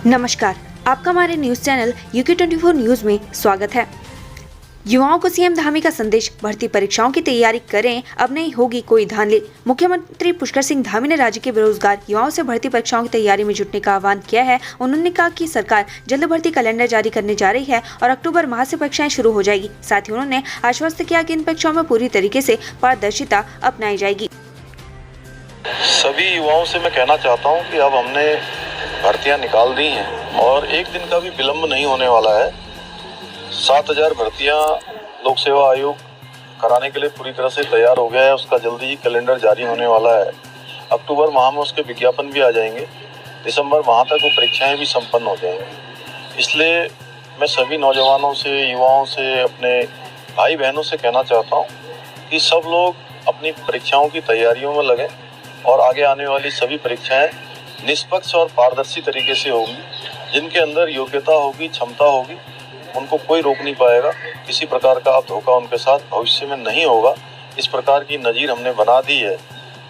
नमस्कार, आपका हमारे न्यूज चैनल UK24 न्यूज में स्वागत है। युवाओं को सीएम धामी का संदेश, भर्ती परीक्षाओं की तैयारी करें, अब नहीं होगी कोई धांधली। मुख्यमंत्री पुष्कर सिंह धामी ने राज्य के बेरोजगार युवाओं से भर्ती परीक्षाओं की तैयारी में जुटने का आह्वान किया है। उन्होंने कहा कि सरकार जल्द भर्ती कैलेंडर जारी करने जा रही है और अक्टूबर माह से परीक्षाएं शुरू हो जाएगी। साथ ही उन्होंने आश्वस्त किया कि इन परीक्षाओं में पूरी तरीके से पारदर्शिता अपनाई जाएगी। सभी युवाओं से मैं कहना चाहता हूं कि अब हमने भर्तियां निकाल दी हैं और एक दिन का भी विलंब नहीं होने वाला है। 7000 भर्तियां लोक सेवा आयोग कराने के लिए पूरी तरह से तैयार हो गया है। उसका जल्दी ही कैलेंडर जारी होने वाला है। अक्टूबर माह में उसके विज्ञापन भी आ जाएंगे। दिसंबर माह तक वो परीक्षाएं भी संपन्न हो जाएंगी। इसलिए मैं सभी नौजवानों से, युवाओं से, अपने भाई बहनों से कहना चाहता हूँ कि सब लोग अपनी परीक्षाओं की तैयारियों में लगें और आगे आने वाली सभी परीक्षाएं निष्पक्ष और पारदर्शी तरीके से होंगी। जिनके अंदर योग्यता होगी, क्षमता होगी, उनको कोई रोक नहीं पाएगा। किसी प्रकार का अब धोखा उनके साथ भविष्य में नहीं होगा। इस प्रकार की नज़ीर हमने बना दी है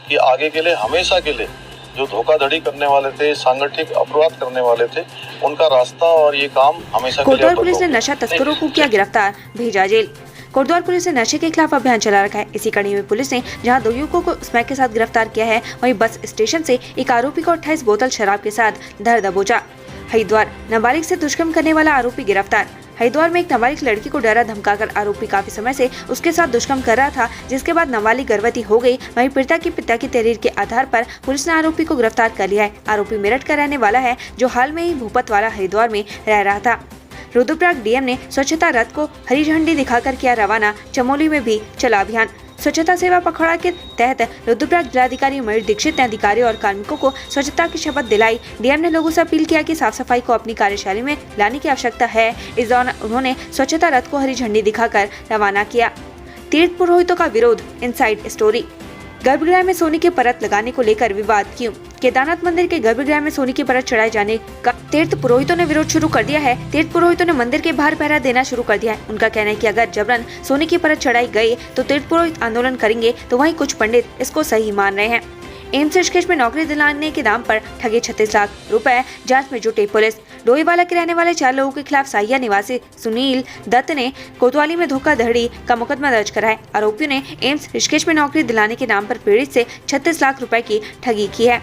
कि आगे के लिए, हमेशा के लिए जो धोखाधड़ी करने वाले थे, सांगठनिक अपराध करने वाले थे, उनका रास्ता और ये काम हमेशा के लिए। कोटद्वार पुलिस ने नशा तस्करों को किया गिरफ्तार, भेजा जेल। कोटद्वार पुलिस ने नशे के खिलाफ अभियान चला रखा है। इसी कड़ी में पुलिस ने जहां 2 युवकों को स्मैक के साथ गिरफ्तार किया है, वहीं बस स्टेशन से एक आरोपी को 28 बोतल शराब के साथ धर दबोचा। हरिद्वार, नाबालिग से दुष्कर्म करने वाला आरोपी गिरफ्तार। हरिद्वार में एक नाबालिग लड़की को डरा धमकाकर आरोपी काफी समय से उसके साथ दुष्कर्म कर रहा था, जिसके बाद नाबालिग गर्भवती हो गई। वहीं पीड़िता के पिता की तहरीर के आधार पर पुलिस ने आरोपी को गिरफ्तार कर लिया है। आरोपी मेरठ का रहने वाला है, जो हाल में ही भूपतवाला हरिद्वार में रह रहा था। रुद्रप्रयाग डीएम ने स्वच्छता रथ को हरी झंडी दिखाकर किया रवाना। चमोली में भी चला अभियान। स्वच्छता सेवा पखवाड़ा के तहत रुद्रप्रयाग जिलाधिकारी मयूर दीक्षित ने अधिकारियों और कार्मिकों को स्वच्छता की शपथ दिलाई। डीएम ने लोगों से अपील किया कि साफ सफाई को अपनी कार्यशैली में लाने की आवश्यकता है। इस दौरान उन्होंने स्वच्छता रथ को हरी झंडी दिखाकर रवाना किया। तीर्थ पुरोहितों का विरोध, इनसाइड स्टोरी। गर्भगृह में सोने की परत लगाने को लेकर विवाद क्यों? केदारनाथ मंदिर के गर्भगृह में सोने की परत चढ़ाए जाने का तीर्थ पुरोहितों ने विरोध शुरू कर दिया है। तीर्थ पुरोहितों ने मंदिर के बाहर पहरा देना शुरू कर दिया है। उनका कहना है कि अगर जबरन सोने की परत चढ़ाई गई तो तीर्थ पुरोहित आंदोलन करेंगे, तो वहीं कुछ पंडित इसको सही मान रहे हैं। एम्स ऋषिकेश में नौकरी दिलाने के नाम पर ठगे 36 लाख रुपए, जांच में जुटी पुलिस। डोईवाला के रहने वाले 4 लोगों के खिलाफ साहिया निवासी सुनील दत्त ने कोतवाली में धोखाधड़ी का मुकदमा दर्ज कराया। आरोपियों ने एम्स ऋषिकेश में नौकरी दिलाने के नाम पर पीड़ित से 36 लाख रुपए की ठगी की है।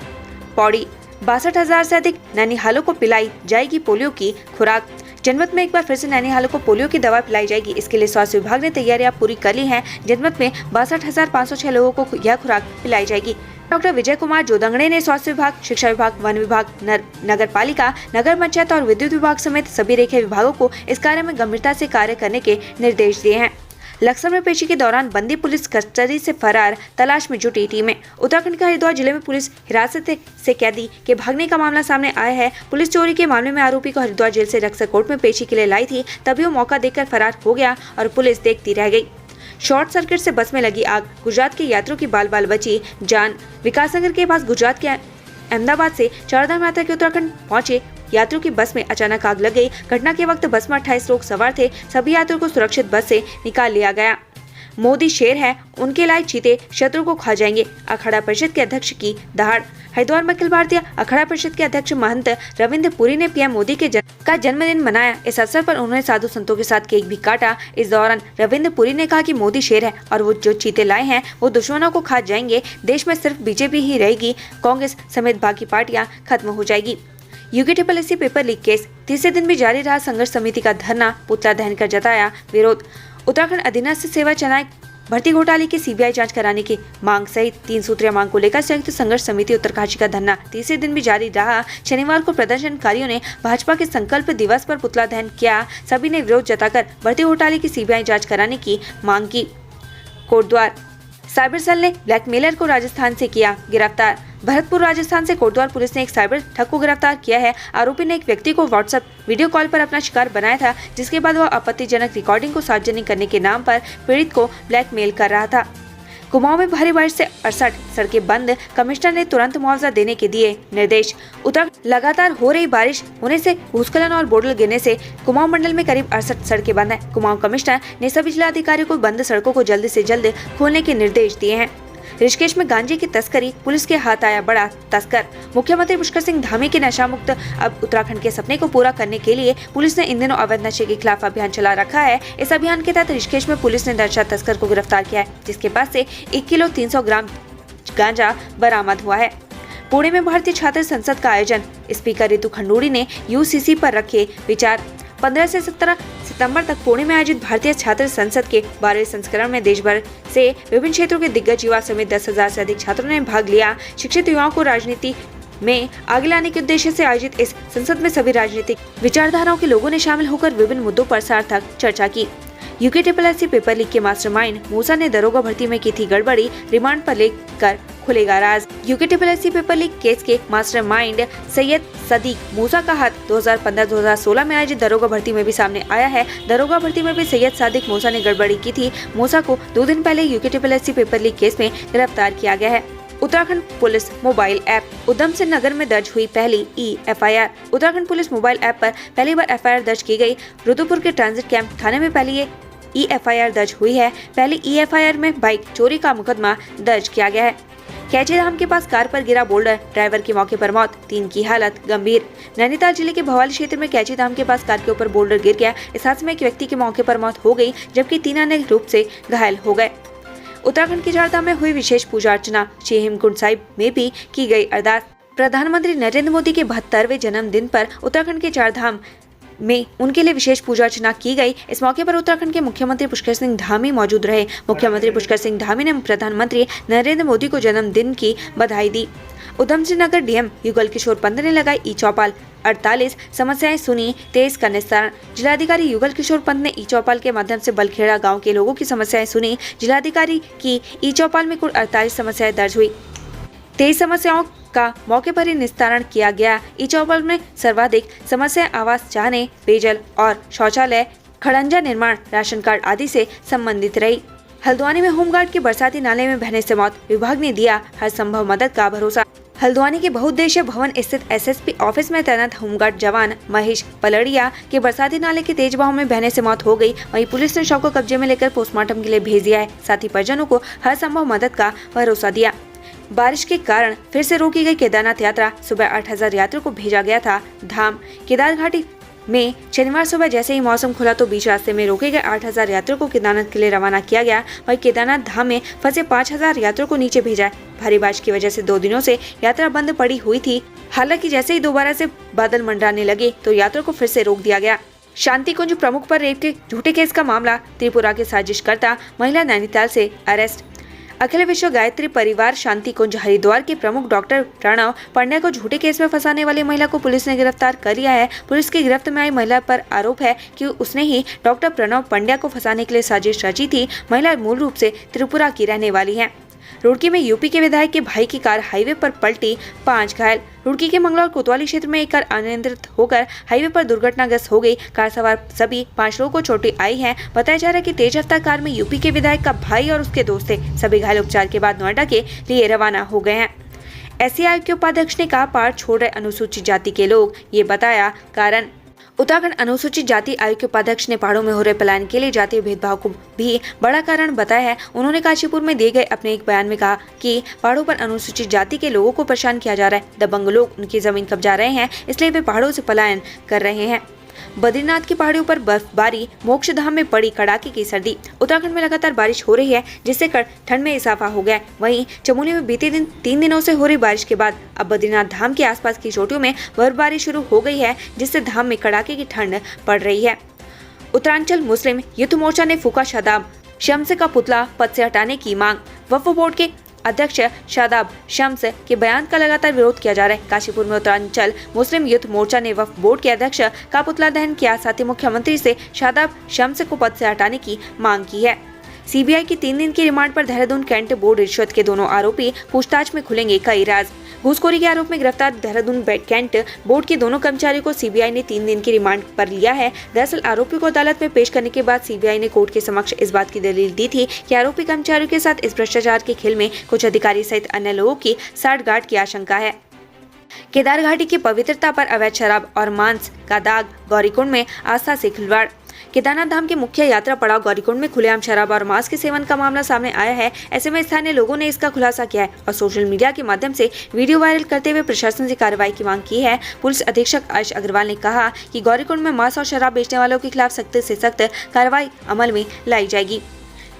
पौड़ी, 62,000 से अधिक नैनीहालों को पिलाई जाएगी पोलियो की खुराक। जनपद में एक बार फिर से नैनीहालों को पोलियो की दवा पिलाई जाएगी। इसके लिए स्वास्थ्य विभाग ने तैयारियां पूरी कर ली हैं। जनपद में 62,506 लोगों को यह खुराक पिलाई जाएगी। डॉक्टर विजय कुमार जोदंगड़े ने स्वास्थ्य विभाग, शिक्षा विभाग, वन विभाग, नगर पालिका, नगर पंचायत और विद्युत विभाग समेत सभी रेखीय विभागों को इस कार्य में गंभीरता से कार्य करने के निर्देश दिए हैं। लक्सर में पेशी के दौरान बंदी पुलिस कस्टडी से फरार, तलाश में जुटी टीमें। उत्तराखंड के हरिद्वार जिले में पुलिस हिरासत से कैदी के भागने का मामला सामने आया है। पुलिस चोरी के मामले में आरोपी को हरिद्वार जेल से लक्सर कोर्ट में पेशी के लिए लाई थी, तभी वो मौका देखकर फरार हो गया और पुलिस देखती रह गई। शॉर्ट सर्किट से बस में लगी आग, गुजरात के यात्रियों की बाल बाल बची जान। विकासनगर के पास गुजरात के अहमदाबाद से चारधाम यात्रा के उत्तराखंड पहुंचे यात्रियों की बस में अचानक आग लग गई। घटना के वक्त बस में 28 लोग सवार थे। सभी यात्रियों को सुरक्षित बस से निकाल लिया गया। मोदी शेर है, उनके लायक चीते शत्रु को खा जाएंगे, अखाड़ा परिषद के अध्यक्ष की दहाड़। हरिद्वार में अखिल भारतीय अखाड़ा परिषद के अध्यक्ष महंत रविंद्र पुरी ने पीएम मोदी के जन्मदिन मनाया। इस अवसर पर उन्होंने साधु संतों के साथ केक भी काटा। इस दौरान रविंद्र पुरी ने कहा कि मोदी शेर है और वो जो चीते लाए हैं वो दुश्मनों को खा जाएंगे। देश में सिर्फ बीजेपी ही रहेगी, कांग्रेस समेत बाकी पार्टियां खत्म हो जाएगी। UKSSC पेपर लीक केस, तीसरे दिन भी जारी रहा संघर्ष समिति का धरना, पुतला दहन कर जताया विरोध। उत्तराखंड अधीनस्थ सेवा चयन भर्ती घोटाले की CBI जांच कराने की मांग सहित 3 सूत्रीय मांग को लेकर संयुक्त संघर्ष समिति उत्तरकाशी का धरना तीसरे दिन भी जारी रहा। शनिवार को प्रदर्शनकारियों ने भाजपा के संकल्प दिवस पर पुतला दहन किया। सभी ने विरोध जताकर भर्ती घोटाले की CBI जांच कराने की मांग की। कोटद्वार, साइबर सेल ने ब्लैकमेलर को राजस्थान से किया गिरफ्तार। भरतपुर राजस्थान से कोटद्वार पुलिस ने एक साइबर ठग को गिरफ्तार किया है। आरोपी ने एक व्यक्ति को व्हाट्सएप वीडियो कॉल पर अपना शिकार बनाया था, जिसके बाद वह आपत्तिजनक रिकॉर्डिंग को सार्वजनिक करने के नाम पर पीड़ित को ब्लैकमेल कर रहा था। कुमाऊं में भारी बारिश से 68 सड़कें बंद, कमिश्नर ने तुरंत मुआवजा देने के दिए निर्देश। उत्तराखंड लगातार हो रही बारिश होने से भूस्खलन और बोडल गिरने से कुमाऊं मंडल में करीब 68 सड़कें बंद हैं। कुमाऊं कमिश्नर ने सभी जिला अधिकारियों को बंद सड़कों को जल्द से जल्द खोलने के निर्देश दिए हैं। ऋषिकेश में गांजे की तस्करी, पुलिस के हाथ आया बड़ा तस्कर। मुख्यमंत्री पुष्कर सिंह धामी के नशा मुक्त अब उत्तराखंड के सपने को पूरा करने के लिए पुलिस ने इन दिनों अवैध नशे के खिलाफ अभियान चला रखा है। इस अभियान के तहत ऋषिकेश में पुलिस ने नशा तस्कर को गिरफ्तार किया है, जिसके पास से 1 किलो 300 ग्राम गांजा बरामद हुआ है। पुणे में भारतीय छात्र संसद का आयोजन, स्पीकर रितु खंडूड़ी ने यूसीसी पर रखे विचार। 15 से 17 सितंबर तक पुणे में आयोजित भारतीय छात्र संसद के 12वें संस्करण में देश भर से विभिन्न क्षेत्रों के दिग्गज युवा समेत 10,000 से अधिक छात्रों ने भाग लिया। शिक्षित युवाओं को राजनीति में आगे लाने के उद्देश्य से आयोजित इस संसद में सभी राजनीतिक विचारधाराओं के लोगों ने शामिल होकर विभिन्न मुद्दों पर सार्थक चर्चा की। यूकेटीपीएससी पेपर लीक के मास्टरमाइंड मूसा ने दरोगा भर्ती में की थी गड़बड़ी, रिमांड पर लेकर खुलेगा राज। यूकेटीपीएससी पेपर लीक केस के मास्टरमाइंड सैयद सदीक मूसा का हाथ 2015-2016 में आयोजित दरोगा भर्ती में भी सामने आया है। दरोगा भर्ती में भी सैयद सदीक मूसा ने गड़बड़ी की थी। मूसा को 2 दिन पहले यूकेटीपीएससी पेपर लीक केस में गिरफ्तार किया गया है। Uttarakhand police mobile app, Udham Singh Nagar में दर्ज हुई पहली FIR. Uttarakhand police mobile app पर पहली बार एफआईआर दर्ज की गई। रुद्रपुर के ट्रांजिट कैंप थाने में पहली एफआईआर दर्ज हुई है। पहली एफआईआर में बाइक चोरी का मुकदमा दर्ज किया गया है। कैचीधाम के पास कार पर गिरा बोल्डर, ड्राइवर की मौके पर मौत, 3 की हालत गंभीर। नैनीताल जिले के भवाली क्षेत्र में कैचीधाम के पास कार के ऊपर बोल्डर गिर गया। इस हादसे में एक व्यक्ति की मौके पर मौत हो गई, जबकि 3 अन्य रूप से घायल हो गए। उत्तराखंड की चारधाम में हुई विशेष पूजा अर्चना, श्री हेमकुंड साहिब में भी की गई अरदास। प्रधानमंत्री नरेंद्र मोदी के 72वें जन्मदिन पर उत्तराखंड के चारधाम में उनके लिए विशेष पूजा अर्चना की गई। इस मौके पर उत्तराखंड के मुख्यमंत्री पुष्कर सिंह धामी मौजूद रहे। मुख्यमंत्री पुष्कर सिंह धामी ने प्रधानमंत्री नरेंद्र मोदी को जन्मदिन की बधाई दी। उधम सिंह नगर डीएम युगल किशोर पंत ने लगाई ई चौपाल, 48 समस्याएं सुनी, 23 का निस्तारण। जिलाधिकारी युगल किशोर पंत ने ई चौपाल के माध्यम से बलखेड़ा गांव के लोगों की समस्याएं सुनी। जिलाधिकारी की ई चौपाल में कुल 48 समस्याएं दर्ज हुई। 23 समस्याओं का मौके पर ही निस्तारण किया गया। ई चौपाल में सर्वाधिक समस्याएं आवास चाहने, पेयजल और शौचालय, खड़ंजा निर्माण, राशन कार्ड आदि से संबंधित रही। हल्द्वानी में होमगार्ड की बरसाती नाले में बहने से मौत, विभाग ने दिया हर संभव मदद का भरोसा। हल्द्वानी के बहुउद्देशीय भवन स्थित एसएसपी ऑफिस में तैनात होमगार्ड जवान महेश पलड़िया के बरसाती नाले के तेज बहाव में बहने से मौत हो गई। वहीं पुलिस ने शव को कब्जे में लेकर पोस्टमार्टम के लिए भेज दिया है। साथ ही परिजनों को हर संभव मदद का भरोसा दिया। बारिश के कारण फिर से रोकी गई केदारनाथ यात्रा, सुबह 8,000 यात्रियों को भेजा गया था धाम। केदार घाटी में शनिवार सुबह जैसे ही मौसम खुला तो बीच रास्ते में रोके गए 8,000 यात्रियों को केदारनाथ के लिए रवाना किया गया। वहीं केदारनाथ धाम में फंसे 5,000 यात्रियों को नीचे भेजा। भारी बारिश की वजह से 2 दिनों से यात्रा बंद पड़ी हुई थी। हालांकि जैसे ही दोबारा से बादल मंडराने लगे तो यात्रा को फिर से रोक दिया गया। शांति कुंज प्रमुख पर रेप के झूठे केस का मामला, त्रिपुरा के साजिशकर्ता महिला नैनीताल से अरेस्ट। अखिल विश्व गायत्री परिवार शांति कुंज हरिद्वार के प्रमुख डॉक्टर प्रणव पंड्या को झूठे केस में फंसाने वाली महिला को पुलिस ने गिरफ्तार कर लिया है। पुलिस की गिरफ्त में आई महिला पर आरोप है कि उसने ही डॉक्टर प्रणव पंड्या को फंसाने के लिए साजिश रची थी। महिला मूल रूप से त्रिपुरा की रहने वाली है। रुड़की में यूपी के विधायक के भाई की कार हाईवे पर पलटी, 5 घायल। रुड़की के मंगलौर कोतवाली क्षेत्र में एक कार अनियंत्रित होकर हाईवे पर दुर्घटनाग्रस्त हो गई। कार सवार सभी 5 लोगों को चोटें आई हैं। बताया जा रहा है कि तेज रफ्तार कार में यूपी के विधायक का भाई और उसके दोस्त थे। सभी घायल उपचार के बाद नोएडा के लिए रवाना हो गए हैं। एससीआई के उपाध्यक्ष ने कहा पहाड़ छोड़ रहे अनुसूचित जाति के लोग, ये बताया कारण। उत्तराखंड अनुसूचित जाति आयोग के उपाध्यक्ष ने पहाड़ों में हो रहे पलायन के लिए जातीय भेदभाव को भी बड़ा कारण बताया है। उन्होंने काशीपुर में दिए गए अपने एक बयान में कहा कि पहाड़ों पर अनुसूचित जाति के लोगों को परेशान किया जा रहा है। दबंग लोग उनकी जमीन कब्जा रहे हैं, इसलिए वे पहाड़ों से पलायन कर रहे हैं। बद्रीनाथ की पहाड़ियों पर बर्फबारी, मोक्षधाम में पड़ी कड़ाके की सर्दी। उत्तराखंड में लगातार बारिश हो रही है, जिससे ठंड में इजाफा हो गया। वहीं चमोली में बीते 3 दिनों से हो रही बारिश के बाद अब बद्रीनाथ धाम के आसपास की चोटियों में बर्फबारी शुरू हो गई है, जिससे धाम में कड़ाके की ठंड पड़ रही है। उत्तरांचल मुस्लिम युद्ध मोर्चा ने फूका शादाब शम्स का पुतला पद से हटाने की मांग। वक्फ बोर्ड के अध्यक्ष शादाब शम्स के बयान का लगातार विरोध किया जा रहा है। काशीपुर में उत्तरांचल मुस्लिम युद्ध मोर्चा ने वक्फ बोर्ड के अध्यक्ष का पुतला दहन किया। साथ ही मुख्यमंत्री से शादाब शम्स को पद से हटाने की मांग की है। सीबीआई की 3 दिन की रिमांड पर देहरादून कैंट बोर्ड रिश्वत के दोनों आरोपी, पूछताछ में खुलेंगे कई राज। घूसखोरी के आरोप में गिरफ्तार देहरादून कैंट बोर्ड के दोनों कर्मचारियों को सीबीआई ने 3 दिन की रिमांड पर लिया है। दरअसल आरोपी को अदालत में पेश करने के बाद सीबीआई ने कोर्ट के समक्ष इस बात की दलील दी थी कि आरोपी कर्मचारियों के साथ इस भ्रष्टाचार के खेल में कुछ अधिकारी सहित अन्य लोगों की साठगांठ की आशंका है। केदार घाटी की पवित्रता पर अवैध शराब और मांस का दाग, गौरीकुंड में आस्था से खिलवाड़। केदारनाथ धाम के मुख्य यात्रा पड़ाव गौरीकुंड में खुलेआम शराब और मांस के सेवन का मामला सामने आया है। ऐसे में स्थानीय लोगों ने इसका खुलासा किया है और सोशल मीडिया के माध्यम से वीडियो वायरल करते हुए प्रशासन से कार्रवाई की मांग की है। पुलिस अधीक्षक आयुष अग्रवाल ने कहा कि गौरीकुंड में मांस और शराब बेचने वालों के खिलाफ सख्त से सख्त कार्रवाई अमल में लाई जाएगी।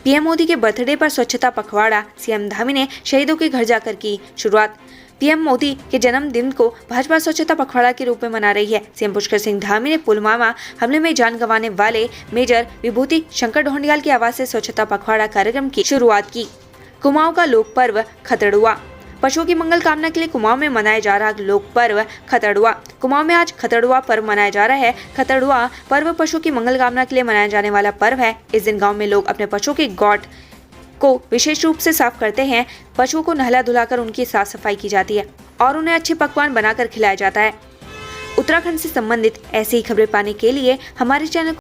पीएम मोदी के बर्थडे पर स्वच्छता पखवाड़ा, सीएम धामी ने शहीदों के घर जाकर की शुरुआत। पीएम मोदी के जन्मदिन को भाजपा स्वच्छता पखवाड़ा के रूप में मना रही है। सीएम पुष्कर सिंह धामी ने पुलवामा हमले में जान गंवाने वाले मेजर विभूति शंकर ढोंडियाल की आवाज से स्वच्छता पखवाड़ा कार्यक्रम की शुरुआत की। कुमाऊं का लोक पर्व खतड़ुआ। पशुओं की मंगल कामना के लिए कुमाऊं में मनाया जा रहा लोक पर्व खतड़ुआ। कुमाऊं में आज खतड़ुआ पर्व मनाया जा रहा है। खतड़ुआ पर्व पशुओं की मंगल कामना के लिए मनाया जाने वाला पर्व है। इस दिन गाँव में लोग अपने पशुओं के गॉट को विशेष रूप से साफ करते हैं। पशुओं को नहला धुलाकर उनकी साफ सफाई की जाती है और उन्हें अच्छे पकवान बनाकर खिलाया जाता है। उत्तराखंड से संबंधित ऐसी ही खबरें पाने के लिए हमारे चैनल